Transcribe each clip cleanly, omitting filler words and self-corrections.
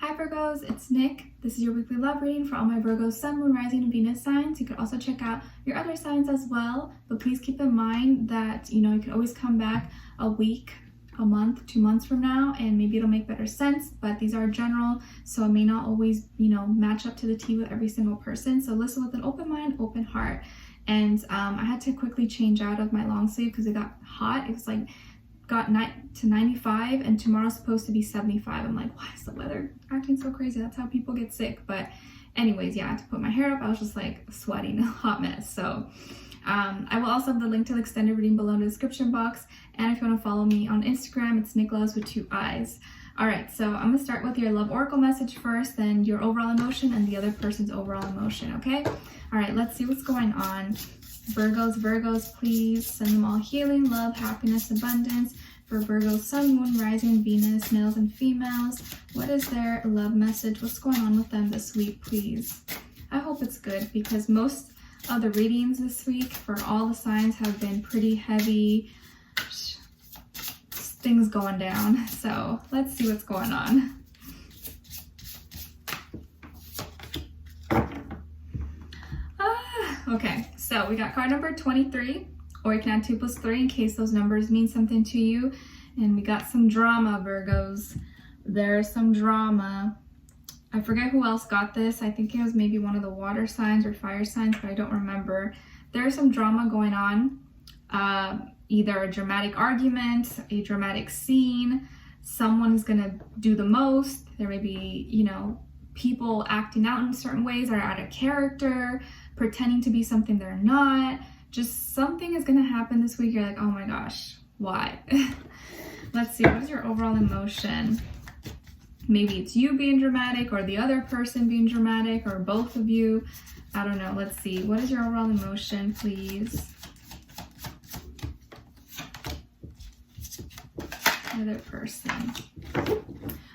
Hi Virgos, it's Nick. This is your weekly love reading for all my Virgo, Sun, Moon, Rising, and Venus signs. You can also check out your other signs as well, but please keep in mind that, you can always come back a week, a month, 2 months from now, and maybe it'll make better sense, but these are general, so it may not always, match up to the T with every single person. So listen with an open mind, open heart. And I had to quickly change out of my long sleeve because it got hot. It was like, got to 95 and tomorrow's supposed to be 75. I'm like, why is the weather acting so crazy? That's how people get sick. But anyways, yeah, I had to put my hair up. I was just like sweating, a hot mess. So I will also have the link to the extended reading below in the description box. And if you want to follow me on Instagram, it's NicLoves with 2 eyes. All right, so I'm gonna start with your love oracle message first, then your overall emotion and the other person's overall emotion, okay? All right, let's see what's going on. Virgos, please send them all healing, love, happiness, abundance for Virgo, Sun, Moon, Rising, Venus, males and females. What is their love message? What's going on with them this week, please? I hope it's good because most of the readings this week for all the signs have been pretty heavy, things going down. So let's see what's going on. Okay, so we got card number 23, or you can add 2 + 3 in case those numbers mean something to you. And we got some drama, Virgos. There's some drama. I forget who else got this. I think it was maybe one of the water signs or fire signs, but I don't remember. There's some drama going on. Either a dramatic argument, a dramatic scene. Someone's gonna do the most. There may be, people acting out in certain ways, are out of character, pretending to be something they're not. Just something is gonna happen this week. You're like, oh my gosh, why? Let's see, what is your overall emotion? Maybe it's you being dramatic or the other person being dramatic or both of you. I don't know, let's see. What is your overall emotion, please? Other person.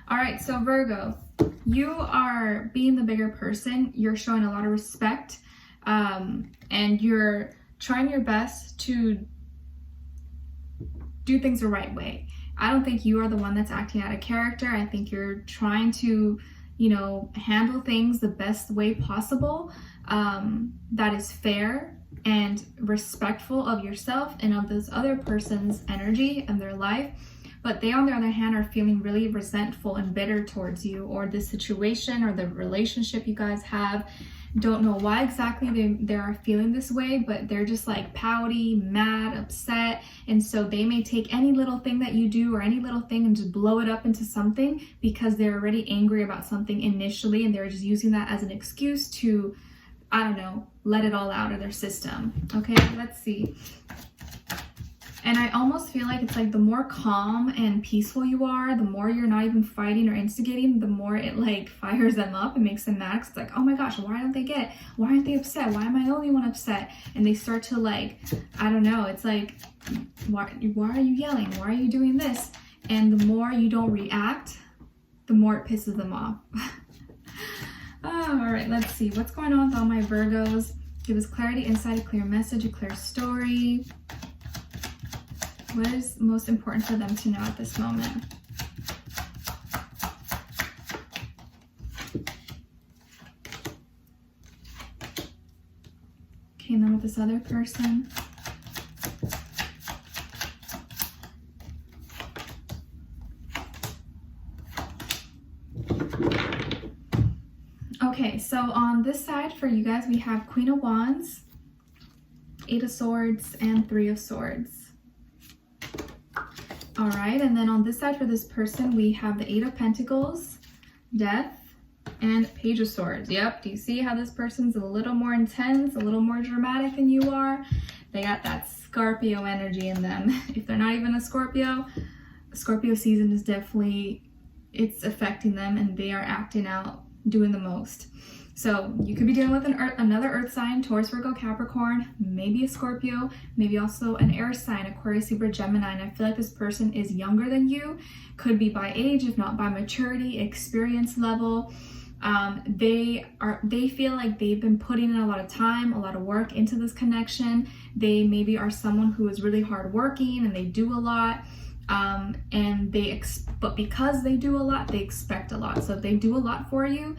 All right, so Virgo, you are being the bigger person. You're showing a lot of respect, and you're trying your best to do things the right way. I don't think you are the one that's acting out of character. I think you're trying to, handle things the best way possible, that is fair and respectful of yourself and of this other person's energy and their life. But they, on the other hand, are feeling really resentful and bitter towards you or the situation or the relationship you guys have. Don't know why exactly they are feeling this way, but they're just like pouty, mad, upset. And so they may take any little thing that you do or any little thing and just blow it up into something because they're already angry about something initially and they're just using that as an excuse to, I don't know, let it all out of their system. Okay, let's see. And I almost feel like it's like the more calm and peaceful you are, the more you're not even fighting or instigating, the more it like fires them up and makes them mad. 'Cause it's like, oh my gosh, why don't they get it? Why aren't they upset? Why am I the only one upset? And they start to like, I don't know, it's like, why are you yelling? Why are you doing this? And the more you don't react, the more it pisses them off. Oh, all right, let's see. What's going on with all my Virgos? Give us clarity, insight, a clear message, a clear story. What is most important for them to know at this moment? Okay, and then with this other person. Okay, so on this side for you guys, we have Queen of Wands, 8 of Swords, and 3 of Swords. All right, and then on this side for this person, we have the 8 of Pentacles, Death, and Page of Swords. Yep, do you see how this person's a little more intense, a little more dramatic than you are? They got that Scorpio energy in them. If they're not even a Scorpio season is definitely, it's affecting them and they are acting out, doing the most. So you could be dealing with another earth sign, Taurus, Virgo, Capricorn, maybe a Scorpio, maybe also an air sign, Aquarius, Libra, Gemini. And I feel like this person is younger than you, could be by age, if not by maturity, experience level. They feel like they've been putting in a lot of time, a lot of work into this connection. They maybe are someone who is really hardworking and they do a lot. And but because they do a lot, they expect a lot. So if they do a lot for you,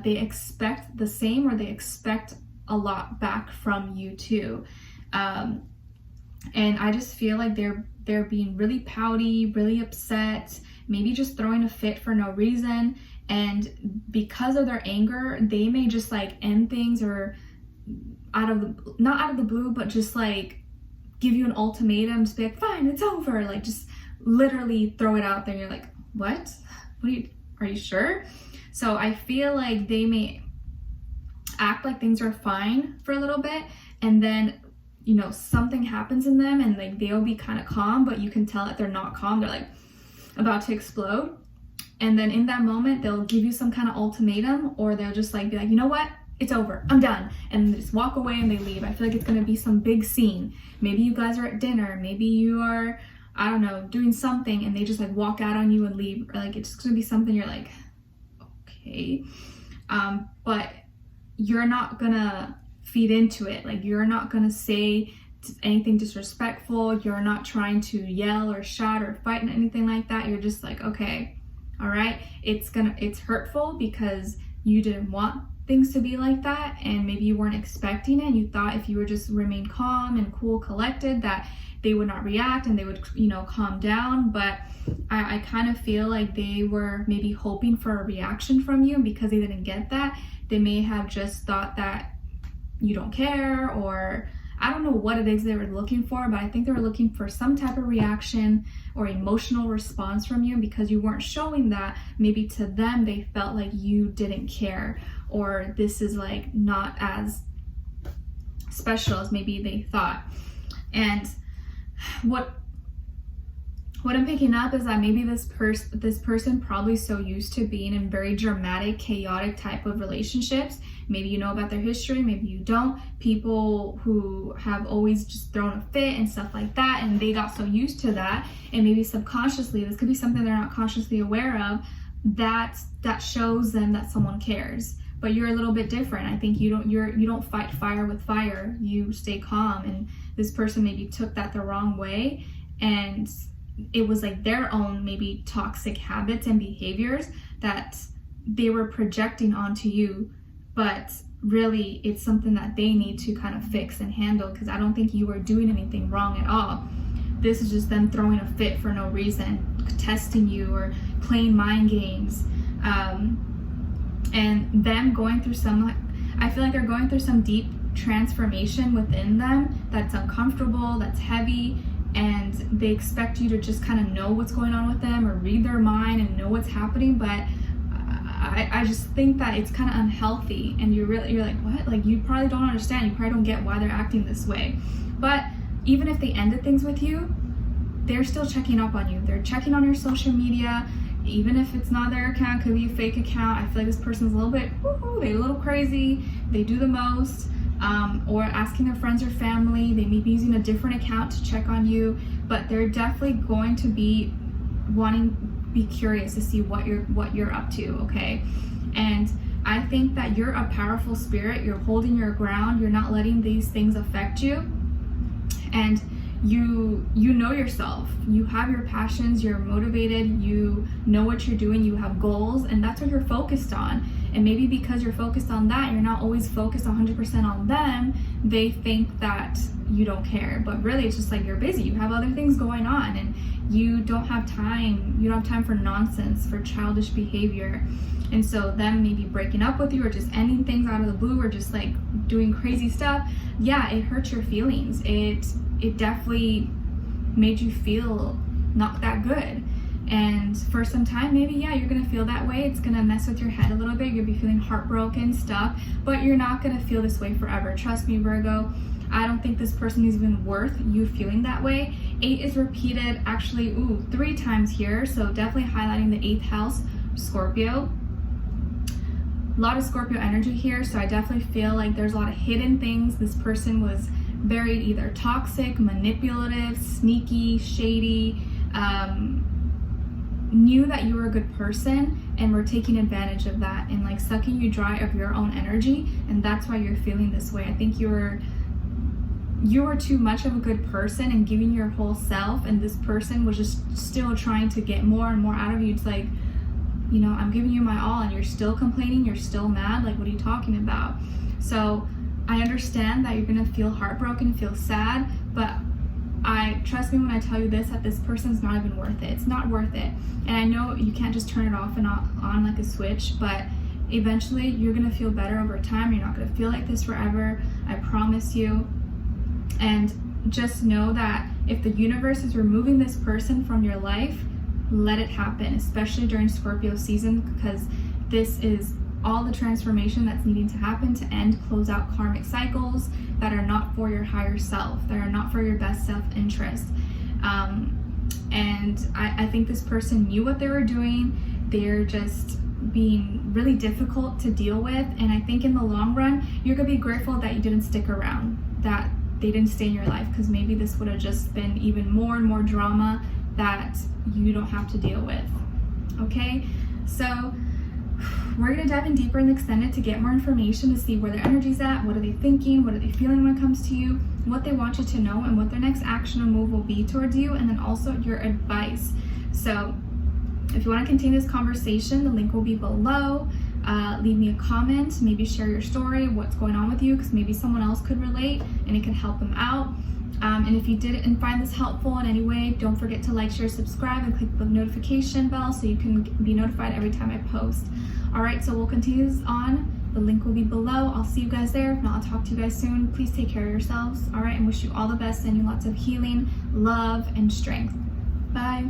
they expect the same, or they expect a lot back from you too. And I just feel like they're being really pouty, really upset, maybe just throwing a fit for no reason. And because of their anger, they may just like end things, or not out of the blue, but just like give you an ultimatum to be like, fine, it's over. Like just literally throw it out there. You're like, what? Are you sure? So I feel like they may act like things are fine for a little bit, and then, you know, something happens in them and like they'll be kind of calm, but you can tell that they're not calm. They're like about to explode. And then in that moment, they'll give you some kind of ultimatum, or they'll just like be like, you know what? It's over. I'm done. And they just walk away and they leave. I feel like it's going to be some big scene. Maybe you guys are at dinner. Maybe you are, I don't know, doing something, and they just like walk out on you and leave. Or like it's just going to be something you're like, okay. But you're not going to feed into it. Like you're not going to say anything disrespectful. You're not trying to yell or shout or fight and anything like that. You're just like, okay, all right. It's hurtful because you didn't want things to be like that, and maybe you weren't expecting it. You thought if you were just remain calm and cool, collected, that they would not react and they would, you know, calm down. But I kind of feel like they were maybe hoping for a reaction from you, because they didn't get that. They may have just thought that you don't care, or I don't know what it is they were looking for, but I think they were looking for some type of reaction or emotional response from you, because you weren't showing that. Maybe to them, they felt like you didn't care, or this is like not as special as maybe they thought. And what I'm picking up is that maybe this person probably so used to being in very dramatic, chaotic type of relationships. Maybe you know about their history, maybe you don't. People who have always just thrown a fit and stuff like that, and they got so used to that, and maybe subconsciously, this could be something they're not consciously aware of, that shows them that someone cares. But you're a little bit different. I think you don't fight fire with fire. You stay calm, and this person maybe took that the wrong way, and it was like their own maybe toxic habits and behaviors that they were projecting onto you. But really, it's something that they need to kind of fix and handle, because I don't think you were doing anything wrong at all. This is just them throwing a fit for no reason, testing you or playing mind games. And them going through I feel like they're going through some deep transformation within them that's uncomfortable, that's heavy, and they expect you to just kind of know what's going on with them or read their mind and know what's happening. But I just think that it's kind of unhealthy, and you're like, what? Like, you probably don't understand. You probably don't get why they're acting this way. But even if they ended things with you, they're still checking up on you. They're checking on your social media, even if it's not their account, could be a fake account. I feel like this person's a little bit, they're a little crazy. They do the most. Or asking their friends or family. They may be using a different account to check on you, but they're definitely going to be be curious to see what you're up to, okay? And I think that you're a powerful spirit. You're holding your ground. You're not letting these things affect you. And you know yourself. You have your passions. You're motivated. You know what you're doing. You have goals, and that's what you're focused on. And maybe because you're focused on that, you're not always focused 100% on them. They think that you don't care, but really it's just like you're busy. You have other things going on, and you don't have time. You don't have time for nonsense, for childish behavior. And so them maybe breaking up with you, or just ending things out of the blue, or just like doing crazy stuff, yeah, it hurts your feelings. It definitely made you feel not that good. And for some time, maybe, yeah, you're gonna feel that way. It's gonna mess with your head a little bit. You'll be feeling heartbroken, stuff, but you're not gonna feel this way forever. Trust me, Virgo. I don't think this person is even worth you feeling that way. 8 is repeated actually, 3 times here. So definitely highlighting the 8th house, Scorpio. A lot of Scorpio energy here. So I definitely feel like there's a lot of hidden things. This person was very either toxic, manipulative, sneaky, shady, knew that you were a good person and were taking advantage of that and like sucking you dry of your own energy, and that's why you're feeling this way. I think you're you were too much of a good person and giving your whole self, and this person was just still trying to get more and more out of you. It's like, you know, I'm giving you my all and you're still complaining, you're still mad, like what are you talking about? So I understand that you're gonna feel heartbroken, feel sad, but trust me when I tell you this, that this person's not even worth it. It's not worth it. And I know you can't just turn it off and on like a switch, but eventually you're gonna feel better over time. You're not gonna feel like this forever, I promise you. And just know that if the universe is removing this person from your life, let it happen, especially during Scorpio season, because this is all the transformation that's needing to happen to close out karmic cycles that are not for your higher self, that are not for your best self-interest. And I think this person knew what they were doing. They're just being really difficult to deal with. And I think in the long run, you're gonna be grateful that you didn't stick around, that they didn't stay in your life, because maybe this would have just been even more and more drama that you don't have to deal with. Okay, so we're gonna dive in deeper in the extended to get more information, to see where their energy's at, what are they thinking, what are they feeling when it comes to you, what they want you to know, and what their next action or move will be towards you, and then also your advice. So if you want to continue this conversation, the link will be below. Leave me a comment, maybe share your story, what's going on with you, because maybe someone else could relate and it could help them out. And if you did and find this helpful in any way, don't forget to like, share, subscribe, and click the notification bell so you can be notified every time I post. All right, so we'll continue this on. The link will be below. I'll see you guys there. If not, I'll talk to you guys soon. Please take care of yourselves. All right, and wish you all the best, sending you lots of healing, love, and strength. Bye.